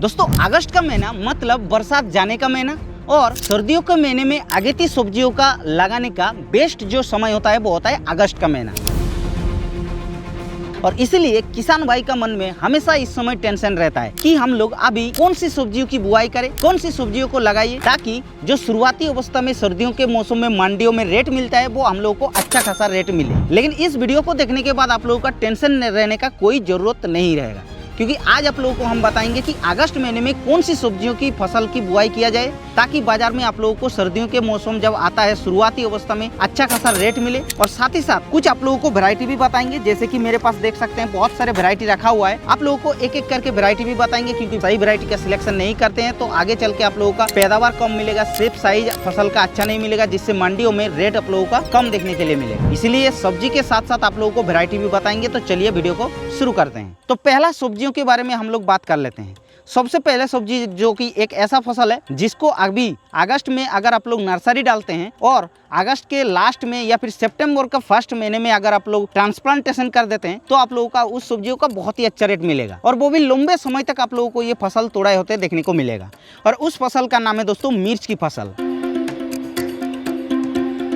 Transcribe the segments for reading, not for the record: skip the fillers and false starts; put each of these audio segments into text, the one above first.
दोस्तों अगस्त का महीना मतलब बरसात जाने का महीना और सर्दियों के महीने में अगेती सब्जियों का लगाने का बेस्ट जो समय होता है वो होता है अगस्त का महीना। और इसीलिए किसान भाई का मन में हमेशा इस समय टेंशन रहता है कि हम लोग अभी कौन सी सब्जियों की बुआई करें, कौन सी सब्जियों को लगाइए ताकि जो शुरुआती अवस्था में सर्दियों के मौसम में मंडियों में रेट मिलता है वो हम लोगों को अच्छा खासा रेट मिले। लेकिन इस वीडियो को देखने के बाद आप लोगों का टेंशन रहने का कोई जरूरत नहीं रहेगा, क्योंकि आज आप लोगों को हम बताएंगे कि अगस्त महीने में कौन सी सब्जियों की फसल की बुआई किया जाए ताकि बाजार में आप लोगों को सर्दियों के मौसम जब आता है शुरुआती अवस्था में अच्छा खासा रेट मिले। और साथ ही साथ कुछ आप लोगों को वैरायटी भी बताएंगे, जैसे कि मेरे पास देख सकते हैं बहुत सारे वैरायटी रखा हुआ है। आप लोगों को एक एक करके वैरायटी भी बताएंगे, क्योंकि सही वैरायटी का सिलेक्शन नहीं करते हैं तो आगे चल के आप लोगों का पैदावार कम मिलेगा, शेप साइज फसल का अच्छा नहीं मिलेगा, जिससे मंडियों में रेट आप लोगों का कम देखने के लिए मिलेगा। इसीलिए सब्जी के साथ साथ आप लोगों को वैरायटी भी बताएंगे। तो चलिए वीडियो को शुरू करते हैं। तो पहला सब्जियों के बारे में हम लोग बात कर लेते हैं। सबसे पहले सब्जी जो कि एक ऐसा फसल है जिसको अभी अगस्त में अगर आप लोग नर्सरी डालते हैं और अगस्त के लास्ट में या फिर सितंबर का फर्स्ट महीने में अगर आप लोग ट्रांसप्लांटेशन कर देते हैं तो आप लोगों का उस सब्जियों का बहुत ही अच्छा रेट मिलेगा और वो भी लंबे समय तक आप लोगों को ये फसल तोड़ाए होते देखने को मिलेगा। और उस फसल का नाम है दोस्तों मिर्च की फसल।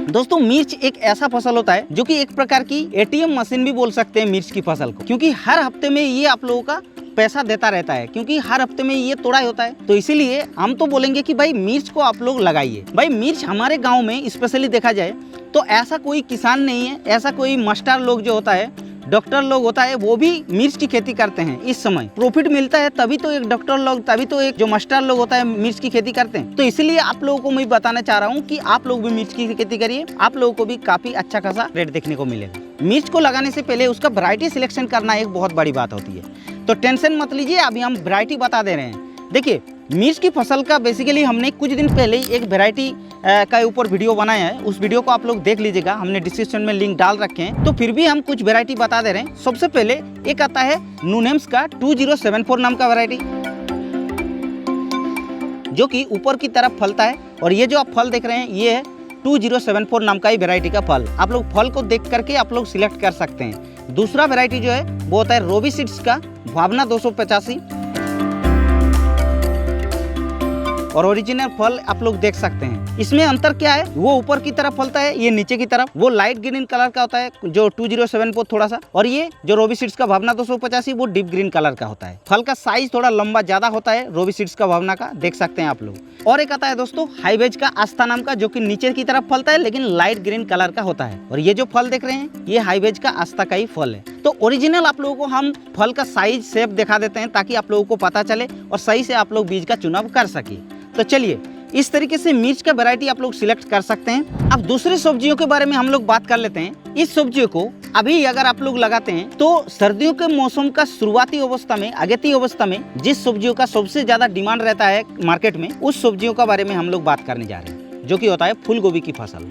दोस्तों मिर्च एक ऐसा फसल होता है जो कि एक प्रकार की एटीएम मशीन भी बोल सकते हैं मिर्च की फसल को, क्योंकि हर हफ्ते में ये आप लोगों का पैसा देता रहता है, क्योंकि हर हफ्ते में ये तोड़ाई होता है। तो इसीलिए हम तो बोलेंगे कि भाई मिर्च को आप लोग लगाइए। भाई मिर्च हमारे गांव में स्पेशली देखा जाए तो ऐसा कोई किसान नहीं है, ऐसा कोई मास्टर लोग जो होता है, डॉक्टर लोग होता है, वो भी मिर्च की खेती करते हैं। इस समय प्रॉफिट मिलता है तभी तो एक डॉक्टर लोग, तभी तो एक जो मास्टर लोग होता है मिर्च की खेती करते हैं। तो इसीलिए आप लोगों को मैं बताना चाह रहा हूँ कि आप लोग भी मिर्च की खेती करिए, आप लोगों को भी काफी अच्छा खासा रेट देखने को मिलेगा। मिर्च को लगाने से पहले उसका वैरायटी सिलेक्शन करना एक बहुत बड़ी बात होती है, तो टेंशन मत लीजिए, अभी हम वैरायटी बता दे रहे हैं। देखिए मिर्च की फसल का बेसिकली हमने कुछ दिन पहले एक वैरायटी का ऊपर वीडियो बनाया है, उस वीडियो को आप लोग देख लीजिएगा, हमने डिस्क्रिप्शन में लिंक डाल रखे हैं। तो फिर भी हम कुछ वैरायटी बता दे रहे हैं। सबसे पहले एक आता है नूनेम्स का 2074 नाम का वैरायटी, जो कि ऊपर की तरफ फलता है। और ये जो आप फल देख रहे हैं ये है 2074 नाम का ही वैरायटी का फल। आप लोग फल को देख करके आप लोग सिलेक्ट कर सकते हैं। दूसरा वैरायटी जो है वो होता है रोबी सीड्स का भावना 285 और ओरिजिनल फल आप लोग देख सकते हैं। इसमें अंतर क्या है, वो ऊपर की तरफ फलता है, ये नीचे की तरफ। वो लाइट ग्रीन कलर का होता है जो 2074 थोड़ा सा, और ये जो रोबी सीड्स का भावना 285 वो डीप ग्रीन कलर का होता है। फल का साइज थोड़ा लंबा ज्यादा होता है रोबी सीड्स का भावना का, देख सकते हैं आप लोग। और एक आता है दोस्तों हाईवेज का आस्था नाम का, जो कि नीचे की तरफ फलता है लेकिन लाइट ग्रीन कलर का होता है। और ये जो फल देख रहे हैं ये हाईवेज का आस्था का ही फल है। तो ओरिजिनल आप लोगों को हम फल का साइज शेप दिखा देते हैं ताकि आप लोगों को पता चले और सही से आप लोग बीज का चुनाव कर सके। तो चलिए इस तरीके से मिर्च का वैरायटी आप लोग सिलेक्ट कर सकते हैं। अब दूसरी सब्जियों के बारे में हम लोग बात कर लेते हैं। इस सब्जियों को अभी अगर आप लोग लगाते हैं तो सर्दियों के मौसम का शुरुआती अवस्था में, अगेती अवस्था में जिस सब्जियों का सबसे ज्यादा डिमांड रहता है मार्केट में, उस सब्जियों के बारे में हम लोग बात करने जा रहे हैं, जो कि होता है फूल गोभी की फसल।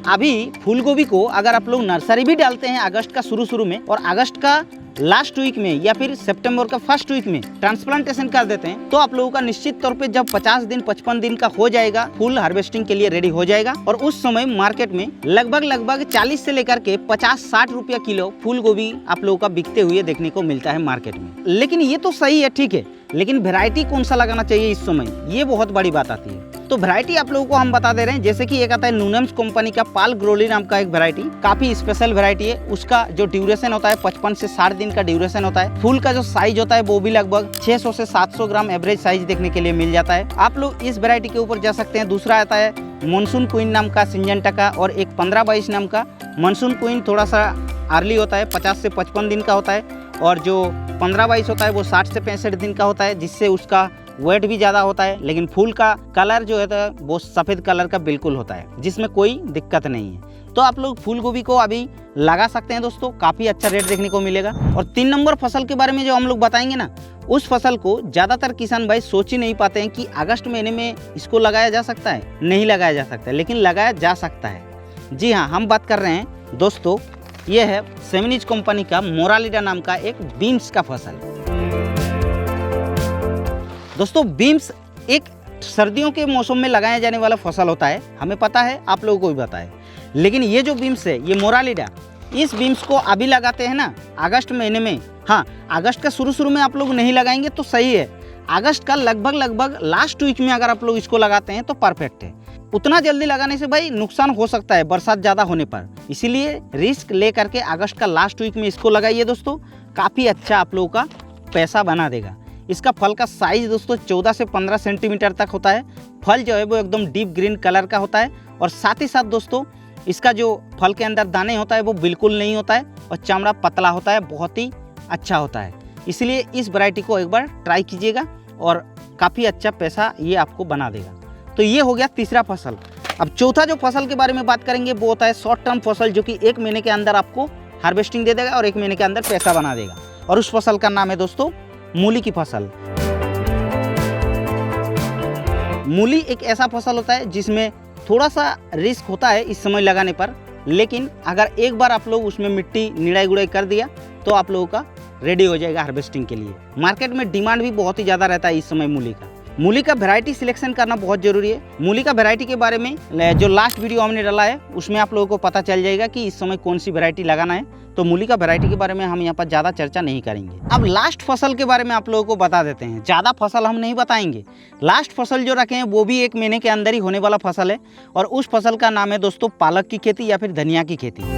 अभी फूल गोभी को अगर आप लोग नर्सरी भी डालते हैं अगस्त का शुरू में और अगस्त का लास्ट वीक में या फिर सितंबर का फर्स्ट वीक में ट्रांसप्लांटेशन कर देते हैं तो आप लोगों का निश्चित तौर पे जब 50 दिन 55 दिन का हो जाएगा, फुल हार्वेस्टिंग के लिए रेडी हो जाएगा। और उस समय मार्केट में लगभग 40 से लेकर के 50-60 रुपया किलो फूल गोभी आप लोगों का बिकते हुए देखने को मिलता है मार्केट में। लेकिन ये तो सही है, ठीक है, लेकिन वैरायटी कौन सा लगाना चाहिए इस समय, ये बहुत बड़ी बात आती है। तो वैरायटी आप लोगों को हम बता दे रहे हैं, जैसे कि एक आता है नूनेम्स कंपनी का पाल ग्रोली नाम का एक वैरायटी, काफी स्पेशल वैरायटी है। उसका जो ड्यूरेशन होता है 55 से 60 दिन का ड्यूरेशन होता है। फूल का जो साइज होता है वो भी लगभग 600 से 700 ग्राम एवरेज साइज देखने के लिए मिल जाता है। आप लोग इस वैरायटी के ऊपर जा सकते हैं। दूसरा आता है मानसून क्वीन नाम का सिंजेंटा का, और एक 1522 नाम का मानसून क्वीन थोड़ा सा अर्ली होता है, 50 से 55 दिन का होता है, और जो 1522 होता है वो 60 से 65 दिन का होता है, जिससे उसका वेट भी ज़्यादा होता है। लेकिन फूल का कलर जो है वो सफ़ेद कलर का बिल्कुल होता है, जिसमें कोई दिक्कत नहीं है। तो आप लोग फूल गोभी को अभी लगा सकते हैं दोस्तों, काफ़ी अच्छा रेट देखने को मिलेगा। और 3 नंबर फसल के बारे में जो हम लोग बताएंगे ना, उस फसल को ज़्यादातर किसान भाई सोच ही नहीं पाते हैं कि अगस्त महीने में इसको लगाया जा सकता है। नहीं लगाया जा सकता है, लेकिन लगाया जा सकता है। जी हाँ, हम बात कर रहे हैं दोस्तों, ये है सेमिनिज कंपनी का मोरालिडा नाम का एक बीन्स का फसल। दोस्तों बीन्स एक सर्दियों के मौसम में लगाया जाने वाला फसल होता है, हमें पता है, आप लोगों को भी पता है। लेकिन ये जो बीन्स है, ये मोरालिडा, इस बीम्स को अभी लगाते हैं ना अगस्त महीने में, हाँ अगस्त का शुरू में आप लोग नहीं लगाएंगे तो सही है, अगस्त का लगभग लास्ट वीक में अगर आप लोग इसको लगाते हैं तो परफेक्ट है। उतना जल्दी लगाने से भाई नुकसान हो सकता है बरसात ज़्यादा होने पर, इसीलिए रिस्क ले करके अगस्त का लास्ट वीक में इसको लगाइए दोस्तों। काफ़ी अच्छा आप लोगों का पैसा बना देगा। इसका फल का साइज़ दोस्तों 14 से 15 सेंटीमीटर तक होता है। फल जो है वो एकदम डीप ग्रीन कलर का होता है और साथ ही साथ दोस्तों इसका जो फल के अंदर दाने होता है वो बिल्कुल नहीं होता है और चमड़ा पतला होता है, बहुत ही अच्छा होता है। इसलिए इस वैरायटी को एक बार ट्राई कीजिएगा और काफ़ी अच्छा पैसा ये आपको बना देगा। तो ये हो गया तीसरा फसल। अब चौथा जो फसल के बारे में बात करेंगे वो होता है शॉर्ट टर्म फसल, जो कि 1 महीने के अंदर आपको हार्वेस्टिंग दे देगा और 1 महीने के अंदर पैसा बना देगा। और उस फसल का नाम है दोस्तों मूली की फसल। मूली एक ऐसा फसल होता है जिसमें थोड़ा सा रिस्क होता है इस समय लगाने पर, लेकिन अगर एक बार आप लोग उसमें मिट्टी निड़ाई गुड़ाई कर दिया तो आप लोगों का रेडी हो जाएगा हार्वेस्टिंग के लिए। मार्केट में डिमांड भी बहुत ही ज़्यादा रहता है इस समय मूली का। मूली का वैरायटी सिलेक्शन करना बहुत जरूरी है। मूली का वैरायटी के बारे में जो लास्ट वीडियो हमने डाला है उसमें आप लोगों को पता चल जाएगा कि इस समय कौन सी वैरायटी लगाना है। तो मूली का वैरायटी के बारे में हम यहाँ पर ज़्यादा चर्चा नहीं करेंगे। अब लास्ट फसल के बारे में आप लोगों को बता देते हैं। ज़्यादा फसल हम नहीं बताएंगे। लास्ट फसल जो रखे हैं वो भी 1 महीने के अंदर ही होने वाला फसल है और उस फसल का नाम है दोस्तों पालक की खेती या फिर धनिया की खेती।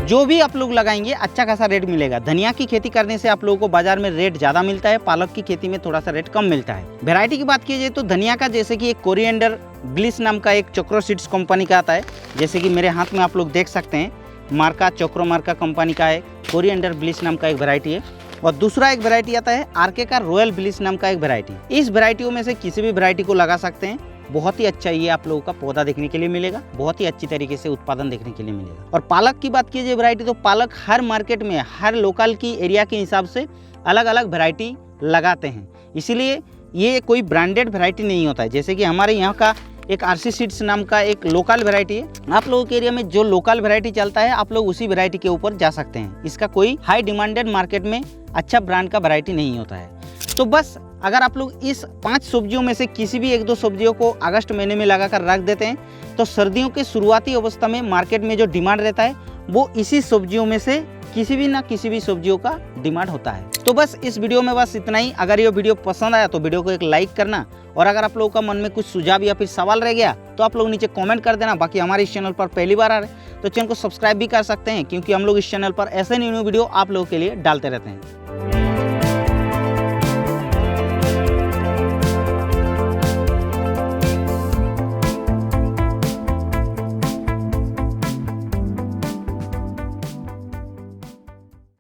जो भी आप लोग लगाएंगे अच्छा खासा रेट मिलेगा। धनिया की खेती करने से आप लोगों को बाजार में रेट ज़्यादा मिलता है, पालक की खेती में थोड़ा सा रेट कम मिलता है। वैरायटी की बात की जाए तो धनिया का जैसे कि एक कोरिएंडर ब्लिस नाम का एक चक्रो सीड्स कंपनी का आता है, जैसे कि मेरे हाथ में आप लोग देख सकते हैं, मार्का चक्रो मार्का कंपनी का है कोरिएंडर ब्लिस नाम का एक वैरायटी है। और दूसरा एक वैरायटी आता है आरके का रॉयल ब्लिस नाम का एक वैरायटी। इस वैरायटियों में से किसी भी वैरायटी को लगा सकते हैं। बहुत ही अच्छा ये आप लोगों का पौधा देखने के लिए मिलेगा, बहुत ही अच्छी तरीके से उत्पादन देखने के लिए मिलेगा। और पालक की बात कीजिए वैरायटी, तो पालक हर मार्केट में हर लोकल की एरिया के हिसाब से अलग अलग वैरायटी लगाते हैं, इसीलिए ये कोई ब्रांडेड वैरायटी नहीं होता है। जैसे कि हमारे यहाँ का एक आरसी सीड्स नाम का एक लोकल वैरायटी है। आप लोगों के एरिया में जो लोकल वैरायटी चलता है आप लोग उसी वैरायटी के ऊपर जा सकते हैं। इसका कोई हाई डिमांडेड मार्केट में अच्छा ब्रांड का वैरायटी नहीं होता है। तो बस अगर आप लोग इस 5 सब्जियों में से किसी भी 1-2 सब्जियों को अगस्त महीने में लगाकर रख देते हैं तो सर्दियों के शुरुआती अवस्था में मार्केट में जो डिमांड रहता है वो इसी सब्जियों में से किसी भी ना किसी भी सब्जियों का डिमांड होता है। तो बस इस वीडियो में बस इतना ही। अगर ये वीडियो पसंद आया तो वीडियो को एक लाइक करना, और अगर आप लोगों का मन में कुछ सुझाव या फिर सवाल रह गया तो आप लोग नीचे कमेंट कर देना। बाकी हमारे इस चैनल पर पहली बार आ रहे हैं तो चैनल को सब्सक्राइब भी कर सकते हैं, क्योंकि हम लोग इस चैनल पर ऐसे न्यू वीडियो आप लोगों के लिए डालते रहते हैं।